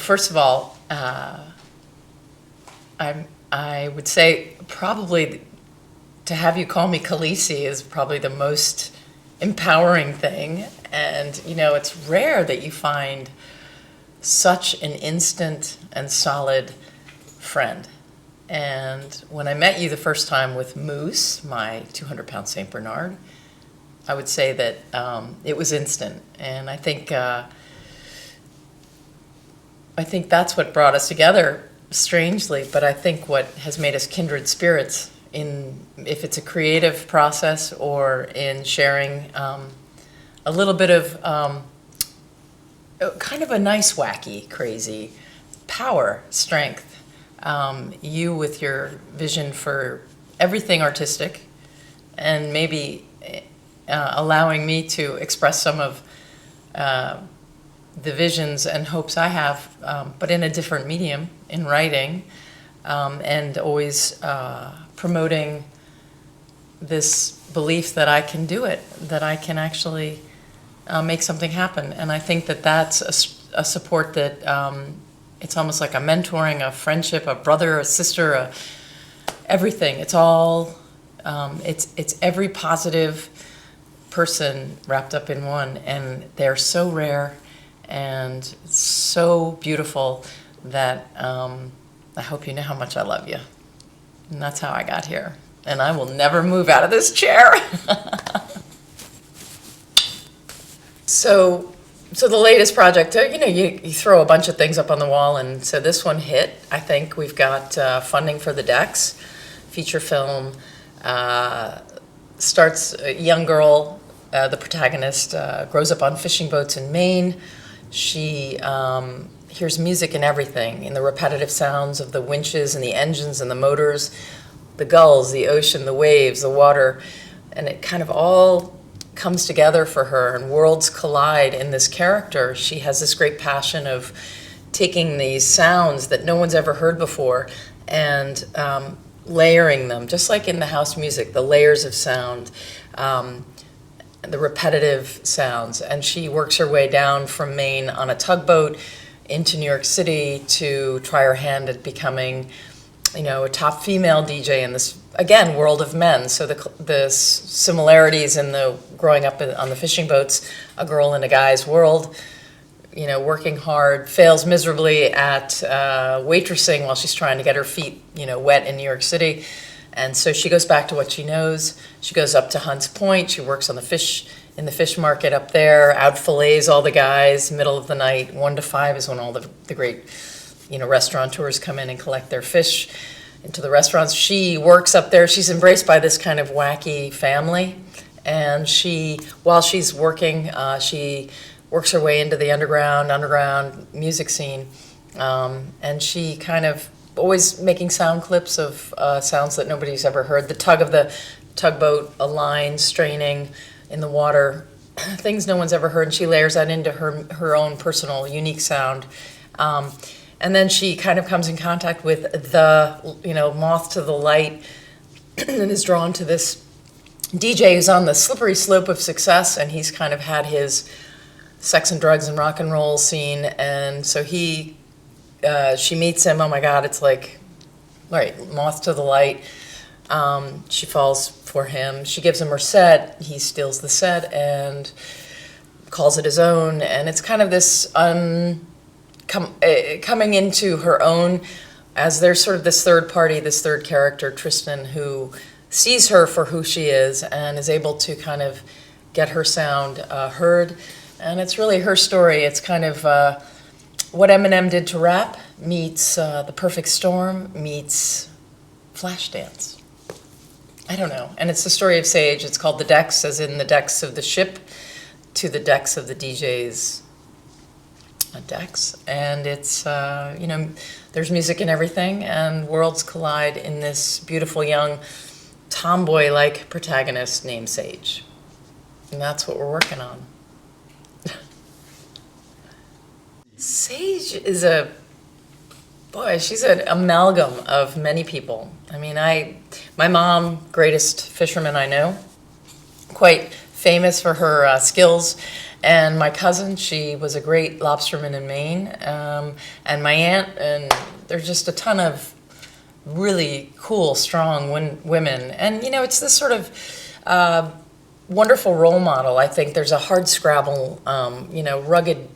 first of all, I would say probably to have you call me Khaleesi is probably the most empowering thing. And, it's rare that you find such an instant and solid friend. And when I met you the first time with Moose, my 200-pound St. Bernard, I would say that it was instant. And I think that's what brought us together, strangely, but I think what has made us kindred spirits if it's a creative process or in sharing a little bit of kind of a nice, wacky, crazy power, strength. You with your vision for everything artistic and maybe allowing me to express some of the visions and hopes I have, but in a different medium, in writing, and always promoting this belief that I can do it, that I can actually make something happen. And I think that that's a support that it's almost like a mentoring, a friendship, a brother, a sister, everything. It's all, it's every positive person wrapped up in one, and they're so rare and so beautiful that I hope you know how much I love you. And that's how I got here. And I will never move out of this chair. So the latest project, you throw a bunch of things up on the wall, and so this one hit. I think we've got funding for the Decks feature film. Starts a young girl, the protagonist, grows up on fishing boats in Maine. She hears music in everything, in the repetitive sounds of the winches and the engines and the motors, the gulls, the ocean, the waves, the water, and it kind of all comes together for her, and worlds collide in this character. She has this great passion of taking these sounds that no one's ever heard before and layering them, just like in the house music, the layers of sound, the repetitive sounds. And she works her way down from Maine on a tugboat into New York City to try her hand at becoming, a top female DJ in this, again, world of men. So the similarities in the growing up on the fishing boats, a girl in a guy's world, working hard, fails miserably at waitressing while she's trying to get her feet, wet in New York City. And so she goes back to what she knows. She goes up to Hunts Point. She works on the fish market up there, out fillets all the guys, middle of the night. 1 to 5 is when all the great, restaurateurs come in and collect their fish into the restaurants. She works up there. She's embraced by this kind of wacky family. And while she's working, she works her way into the underground music scene. And she kind of always making sound clips of sounds that nobody's ever heard. The tug of the tugboat, a line straining in the water, things no one's ever heard, and she layers that into her own personal, unique sound. And then she kind of comes in contact with the, moth to the light, and is drawn to this DJ who's on the slippery slope of success, and he's kind of had his sex and drugs and rock and roll scene, and so she meets him. Oh my God, it's like, right, moth to the light. She falls for him. She gives him her set. He steals the set and calls it his own. And it's kind of this coming into her own, as there's sort of this third party, this third character, Tristan, who sees her for who she is and is able to kind of get her sound heard. And it's really her story. It's kind of what Eminem did to rap meets The Perfect Storm meets Flashdance. I don't know. And it's the story of Sage. It's called The Decks, as in the decks of the ship to the decks of the DJ's decks. And it's, there's music in everything, and worlds collide in this beautiful young tomboy-like protagonist named Sage. And that's what we're working on. Sage is she's an amalgam of many people. I mean, my mom, greatest fisherman I know, quite famous for her skills And my cousin, she was a great lobsterman in Maine, and my aunt, and there's just a ton of really cool, strong women. And, you know, it's this sort of wonderful role model. I think there's a hard scrabble, you know, rugged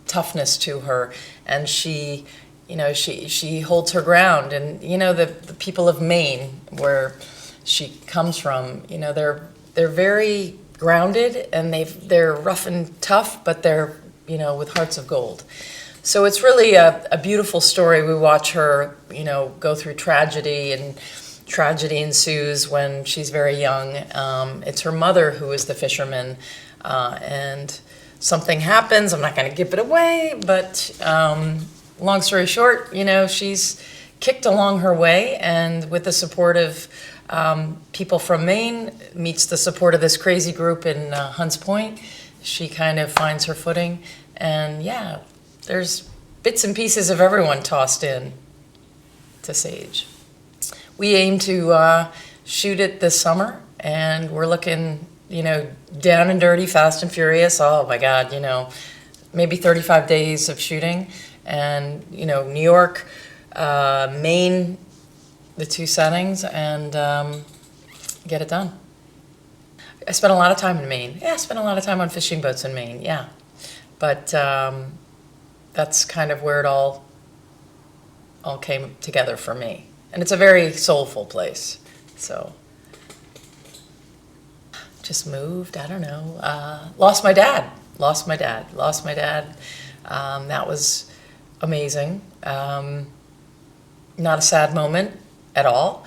toughness to her, and she, you know, she holds her ground. And, you know, the people of Maine, where she comes from, you know, they're very grounded, and they're rough and tough, but they're, you know, with hearts of gold. So it's really a beautiful story. We watch her, you know, go through tragedy, and tragedy ensues when she's very young. It's her mother who is the fisherman, and something happens. I'm not going to give it away, but long story short, you know, she's kicked along her way, and with the support of people from Maine, meets the support of this crazy group in Hunts Point, she kind of finds her footing. And yeah, there's bits and pieces of everyone tossed in to Sage. We aim to shoot it this summer, and we're looking, you know, down and dirty, fast and furious. Oh my God, you know, maybe 35 days of shooting. And, you know, New York, Maine, the two settings, and get it done. I spent a lot of time in Maine. Yeah, I spent a lot of time on fishing boats in Maine, yeah. But that's kind of where it all came together for me. And it's a very soulful place. So just moved, I don't know. Lost my dad. That was amazing. Not a sad moment at all.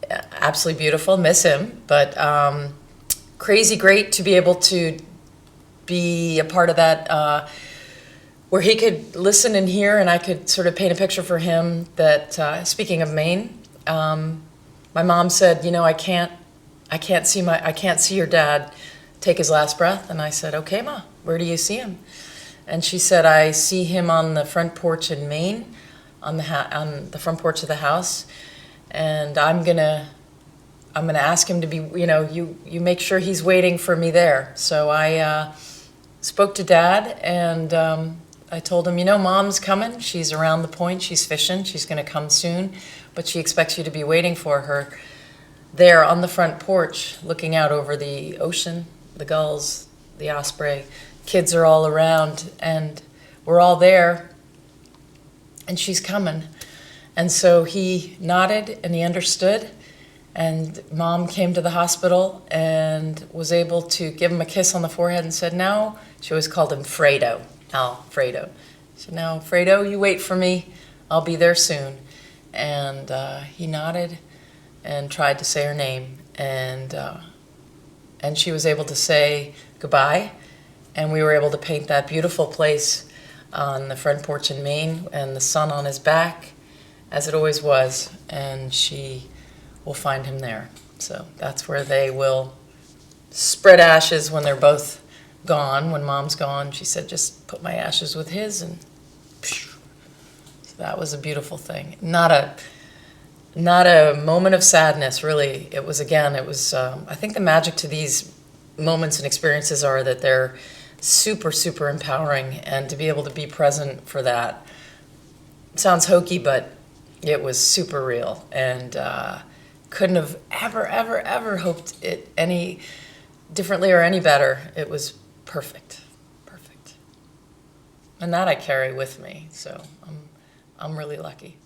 Absolutely beautiful, miss him. But crazy great to be able to be a part of that, where he could listen and hear, and I could sort of paint a picture for him that, speaking of Maine, my mom said, you know, I can't see your dad take his last breath. And I said, okay, Ma, where do you see him? And she said, I see him on the front porch in Maine, on the front porch of the house, and I'm gonna ask him to be, you know, you make sure he's waiting for me there. So I spoke to Dad, and I told him, you know, Mom's coming. She's around the point. She's fishing. She's going to come soon, but she expects you to be waiting for her there on the front porch, looking out over the ocean, the gulls, the osprey. Kids are all around, and we're all there, and she's coming. And so he nodded, and he understood. And Mom came to the hospital and was able to give him a kiss on the forehead and said, now, she always called him Fredo, Alfredo. She said, now, Fredo, you wait for me. I'll be there soon. And he nodded and tried to say her name. And she was able to say goodbye. And we were able to paint that beautiful place on the front porch in Maine, and the sun on his back, as it always was. And she will find him there. So that's where they will spread ashes when they're both gone. When Mom's gone, she said, just put my ashes with his, and phew. So that was a beautiful thing. Not a moment of sadness, really. It was, I think the magic to these moments and experiences are that they're super, super empowering, and to be able to be present for that sounds hokey, but it was super real, and couldn't have ever hoped it any differently or any better. It was perfect. And that I carry with me, so I'm really lucky.